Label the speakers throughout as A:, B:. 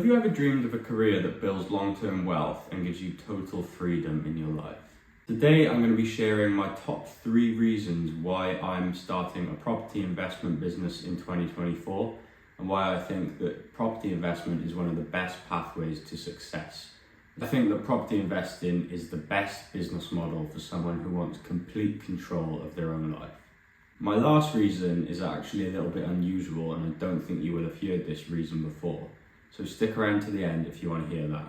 A: Have you ever dreamed of a career that builds long-term wealth and gives you total freedom in your life? Today I'm going to be sharing my top 3 reasons why I'm starting a property investment business in 2024 and why I think that property investment is one of the best pathways to success. I think that property investing is the best business model for someone who wants complete control of their own life. My last reason is actually a little bit unusual, and I don't think you will have heard this reason before. So stick around to the end if you want to hear that.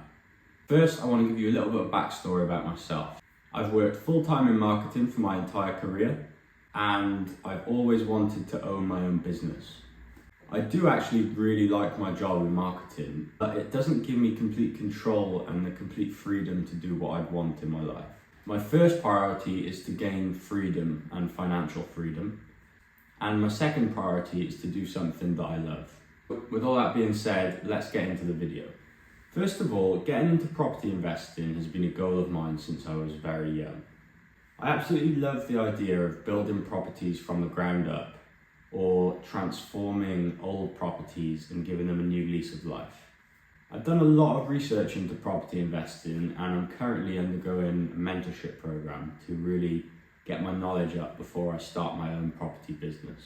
A: First, I want to give you a little bit of backstory about myself. I've worked full-time in marketing for my entire career, and I've always wanted to own my own business. I do actually really like my job in marketing, but it doesn't give me complete control and the complete freedom to do what I want in my life. My first priority is to gain freedom and financial freedom, and my second priority is to do something that I love. With all that being said, let's get into the video. First of all, getting into property investing has been a goal of mine since I was very young. I absolutely love the idea of building properties from the ground up or transforming old properties and giving them a new lease of life. I've done a lot of research into property investing, and I'm currently undergoing a mentorship program to really get my knowledge up before I start my own property business.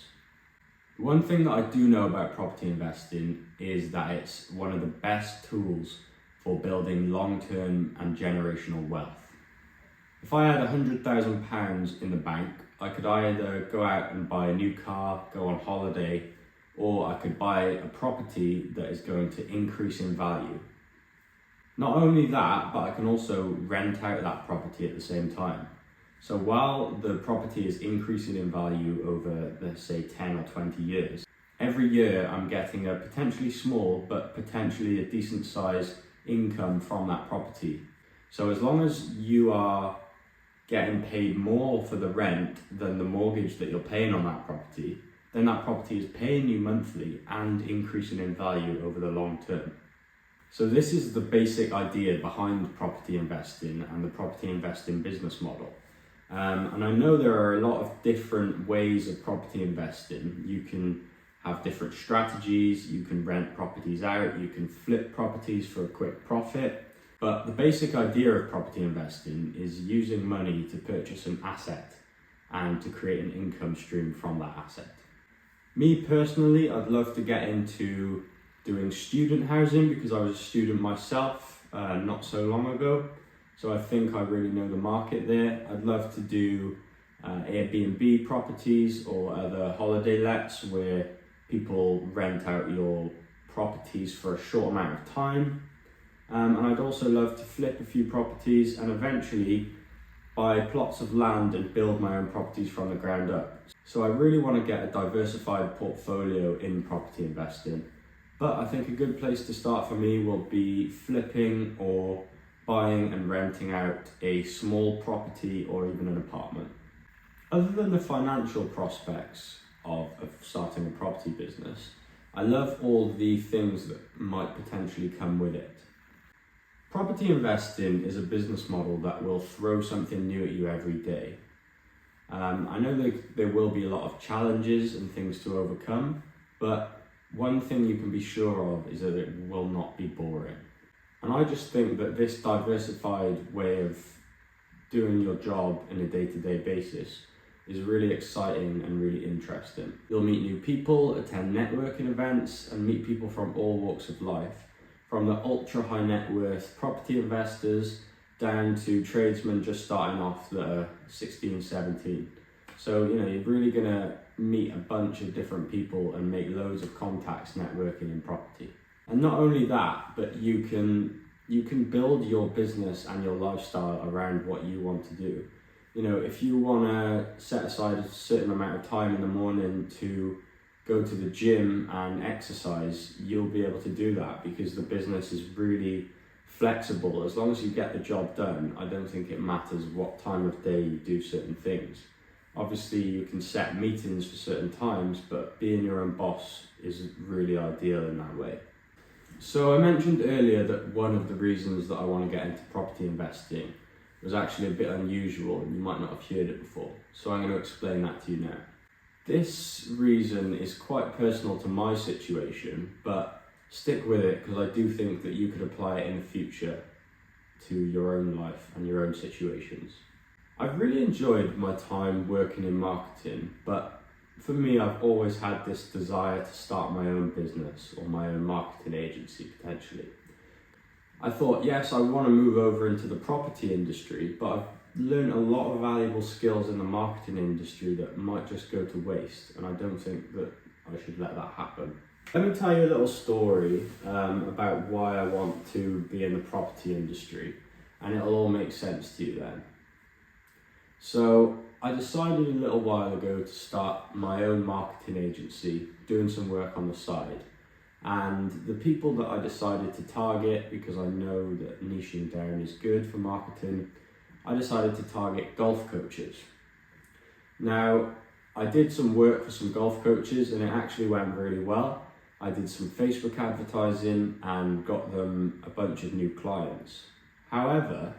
A: One thing that I do know about property investing is that it's one of the best tools for building long-term and generational wealth. If I had £100,000 in the bank, I could either go out and buy a new car, go on holiday, or I could buy a property that is going to increase in value. Not only that, but I can also rent out that property at the same time. So while the property is increasing in value over, let's say, 10 or 20 years, every year I'm getting a potentially small but potentially a decent size income from that property. So as long as you are getting paid more for the rent than the mortgage that you're paying on that property, then that property is paying you monthly and increasing in value over the long term. So this is the basic idea behind property investing and the property investing business model. And I know there are a lot of different ways of property investing. You can have different strategies, you can rent properties out, you can flip properties for a quick profit. But the basic idea of property investing is using money to purchase an asset and to create an income stream from that asset. Me personally, I'd love to get into doing student housing because I was a student myself not so long ago. So I think I really know the market there. I'd love to do Airbnb properties or other holiday lets where people rent out your properties for a short amount of time. And I'd also love to flip a few properties and eventually buy plots of land and build my own properties from the ground up. So I really want to get a diversified portfolio in property investing. But I think a good place to start for me will be flipping or buying and renting out a small property or even an apartment. Other than the financial prospects of starting a property business, I love all the things that might potentially come with it. Property investing is a business model that will throw something new at you every day. I know that there will be a lot of challenges and things to overcome, but one thing you can be sure of is that it will not be boring. And I just think that this diversified way of doing your job on a day-to-day basis is really exciting and really interesting. You'll meet new people, attend networking events, and meet people from all walks of life, from the ultra high net worth property investors down to tradesmen just starting off that are 16, 17. So, you're really gonna meet a bunch of different people and make loads of contacts networking in property. And not only that, but you can build your business and your lifestyle around what you want to do. If you wanna set aside a certain amount of time in the morning to go to the gym and exercise, you'll be able to do that because the business is really flexible. As long as you get the job done, I don't think it matters what time of day you do certain things. Obviously, you can set meetings for certain times, but being your own boss is really ideal in that way. So I mentioned earlier that one of the reasons that I want to get into property investing was actually a bit unusual, and you might not have heard it before. So I'm going to explain that to you now. This reason is quite personal to my situation, but Stick with it, because I do think that you could apply it in the future to your own life and your own situations. I've really enjoyed my time working in marketing, but for me, I've always had this desire to start my own business or my own marketing agency potentially. I thought, yes, I want to move over into the property industry, but I've learned a lot of valuable skills in the marketing industry that might just go to waste, and I don't think that I should let that happen. Let me tell you a little story about why I want to be in the property industry, and it'll all make sense to you then. So I decided a little while ago to start my own marketing agency, doing some work on the side. And the people that I decided to target, because I know that niching down is good for marketing, I decided to target golf coaches. Now, I did some work for some golf coaches and it actually went really well. I did some Facebook advertising and got them a bunch of new clients. However,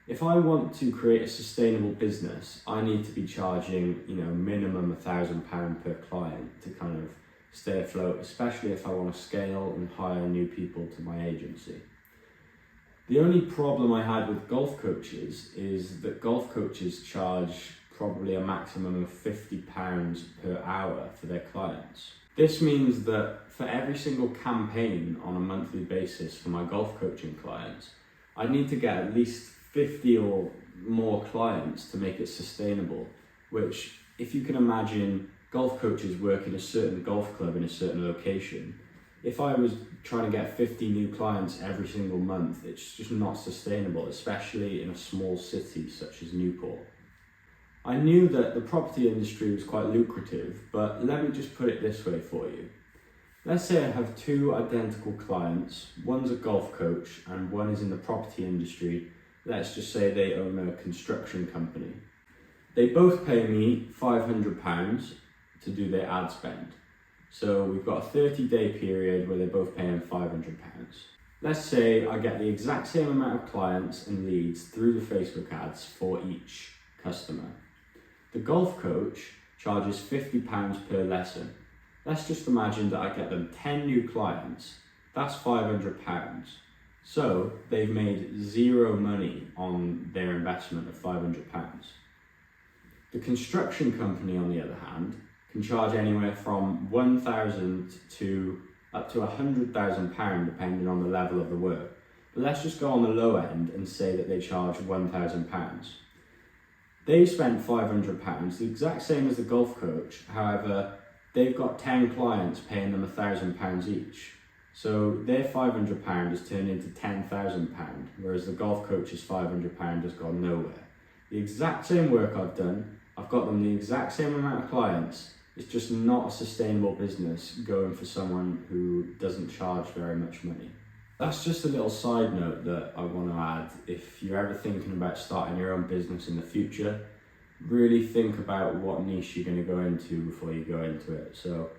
A: if I want to create a sustainable business, I need to be charging, minimum £1,000 per client to kind of stay afloat, especially if I want to scale and hire new people to my agency. The only problem I had with golf coaches is that golf coaches charge probably a maximum of £50 per hour for their clients. This means that for every single campaign on a monthly basis for my golf coaching clients, I need to get at least 50 or more clients to make it sustainable, which, if you can imagine, golf coaches work in a certain golf club in a certain location. If I was trying to get 50 new clients every single month, it's just not sustainable, especially in a small city such as Newport. I knew that the property industry was quite lucrative, but let me just put it this way for you. Let's say I have two identical clients, one's a golf coach and one is in the property industry. Let's just say they own a construction company. They both pay me £500 to do their ad spend. So we've got a 30-day period where they're both paying £500. Let's say I get the exact same amount of clients and leads through the Facebook ads for each customer. The golf coach charges £50 per lesson. Let's just imagine that I get them 10 new clients. That's £500. So they've made zero money on their investment of £500. The construction company, on the other hand, can charge anywhere from £1,000 to up to £100,000 depending on the level of the work. But let's just go on the low end and say that they charge £1,000. They spent £500, the exact same as the golf coach. However, they've got 10 clients paying them £1,000 each. So their £500 has turned into £10,000, whereas the golf coach's £500 has gone nowhere. The exact same work I've done, I've got them the exact same amount of clients. It's just not a sustainable business going for someone who doesn't charge very much money. That's just a little side note that I want to add. If you're ever thinking about starting your own business in the future, really think about what niche you're going to go into before you go into it. So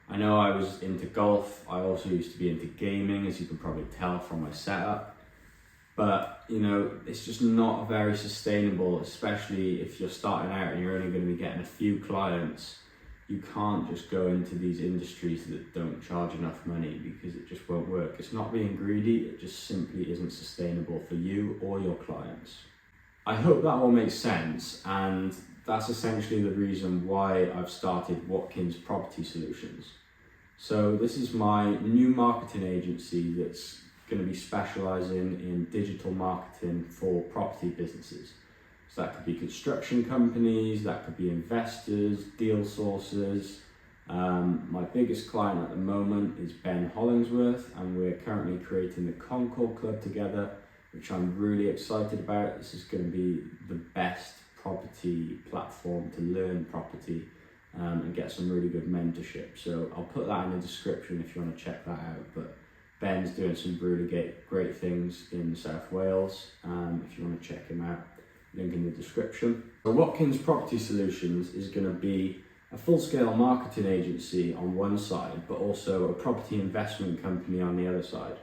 A: I know I was into golf. I also used to be into gaming, as you can probably tell from my setup. But, it's just not very sustainable, especially if you're starting out and you're only going to be getting a few clients. You can't just go into these industries that don't charge enough money because it just won't work. It's not being greedy, it just simply isn't sustainable for you or your clients. I hope that all makes sense, and that's essentially the reason why I've started Watkins Property Solutions. So this is my new marketing agency that's going to be specialising in digital marketing for property businesses. So that could be construction companies, that could be investors, deal sources. My biggest client at the moment is Ben Hollingsworth, and we're currently creating the Concord Club together, which I'm really excited about. This is going to be the best property platform to learn property and get some really good mentorship. So I'll put that in the description if you want to check that out. But Ben's doing some really great things in South Wales, if you want to check him out. Link in the description. So Watkins Property Solutions is going to be a full-scale marketing agency on one side, but also a property investment company on the other side.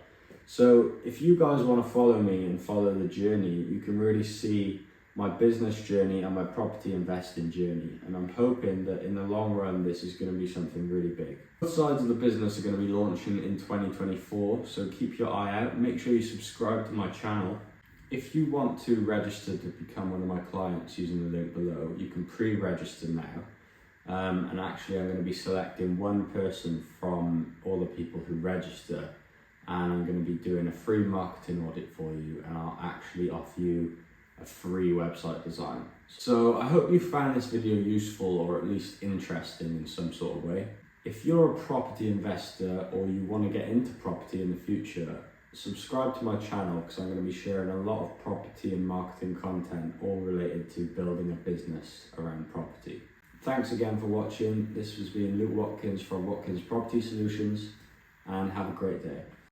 A: So if you guys want to follow me and follow the journey, you can really see my business journey and my property investing journey, and I'm hoping that in the long run this is going to be something really big. Both sides of the business are going to be launching in 2024, so keep your eye out. Make sure you subscribe to my channel. If you want to register to become one of my clients using the link below, you can pre-register now. And actually I'm going to be selecting one person from all the people who register, and I'm going to be doing a free marketing audit for you, and I'll actually offer you a free website design. So I hope you found this video useful, or at least interesting in some sort of way. If you're a property investor or you want to get into property in the future, subscribe to my channel, because I'm going to be sharing a lot of property and marketing content all related to building a business around property. Thanks again for watching. This has been Luke Watkins from Watkins Property Solutions, and have a great day.